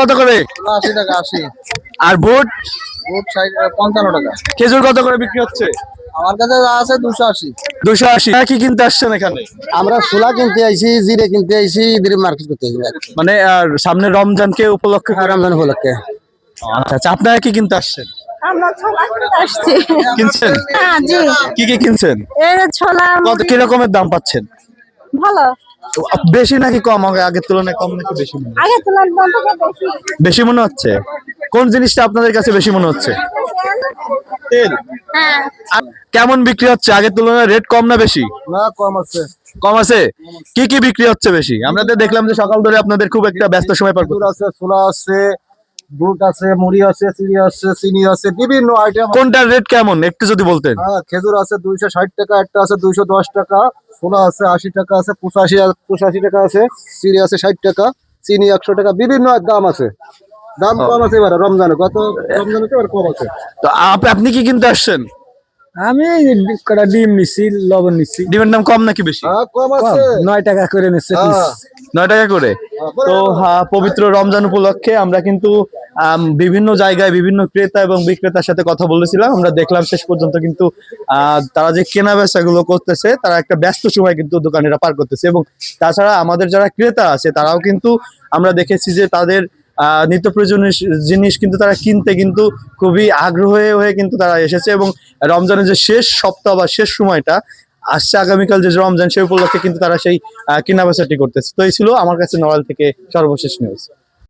কত করে? 80 টাকা 80। আর বুট? বুট 55 টাকা। খেজুর কত করে বিক্রি হচ্ছে? আমার কাছে যা আছে 280। 280 কি কিনতে আসছেন এখানে? আমরা ছোলা কিনতে আইছি, জিরে কিনতে আইছি, ঈদের মার্কেট করতে আইছি। মানে সামনে রমজানকে উপলক্ষে করে? রমজান উপলক্ষে। আচ্ছা আচ্ছা, আপনারা কি কিনতে আসছেন? আমরা ছোলা কিনতে আসছি। কিনছেন? হ্যাঁ জি। কি কিনছেন? এই ছোলা কত কি রকমের দাম পাচ্ছেন? ভালো। বেশি নাকি কম? আগের তুলনায় কম নাকি বেশি? আগে তুলনায় বেশি। বেশি মনে হচ্ছে। কোন জিনিসটা আপনাদের কাছে বেশি মনে হচ্ছে? তেল। হ্যাঁ। আর কেমন বিক্রি হচ্ছে? আগের তুলনায় রেট কম না বেশি? না, কম আছে। কম আছে। কি বিক্রি হচ্ছে বেশি? আমরা তো দেখলাম যে সকাল ধরে আপনাদের খুব একটা ব্যস্ত সময় পার খেজুর আছে, ছোলা আছে, বুট আছে, মুড়ি আছে, চিড়ি আছে, চিনি আছে, বিভিন্ন আইটেম। কোনটার রেট কেমন একটু যদি বলতেন? হ্যাঁ, খেজুর আছে 260 টাকা, একটা আছে 210 টাকা, ছোলা আছে 80 টাকা আছে, 85 টাকা আছে, চিড়ি আছে 60 টাকা, চিনি 100 টাকা, বিভিন্ন দাম আছে। দাম কম আছে এবার রমজানে, গত রমজানে তো এবার কম আছে। তো আপনি কি কিনতে আসছেন? আমি কটা ডিম নিচ্ছি, লবণ নিচ্ছি। ডিমের দাম কম নাকি বেশি? হ্যাঁ, কম আছে। 9 টাকা করে নিচ্ছে। হ্যাঁ। 9 টাকা করে। তো পবিত্র রমজান উপলক্ষে আমরা কিন্তু বিভিন্ন জায়গায় বিভিন্ন ক্রেতা এবং বিক্রেতার সাথে কথা বলেছিলাম। আমরা দেখলাম শেষ পর্যন্ত কিন্তু তারা যে কেনা বেচা গুলো করতেছে, তারা একটা ব্যস্ত সময় কিন্তু দোকানেরা পার করতেছে। এবং তাছাড়া আমাদের যারা ক্রেতা আছে তারাও কিন্তু আমরা দেখেছি যে তাদের নিত্য প্রয়োজনীয় জিনিস কিন্তু তারা কিনতে কিন্তু খুবই আগ্রহ হয়ে কিন্তু তারা এসেছে। এবং রমজানের যে শেষ সপ্তাহ বা শেষ সময়টা আসছে আগামীকাল যে রমজান, সেই উপলক্ষে কিন্তু তারা সেই কেনাবেচাটি করতেছে। তো এই ছিল আমার কাছে নড়াইল থেকে সর্বশেষ নিউজ।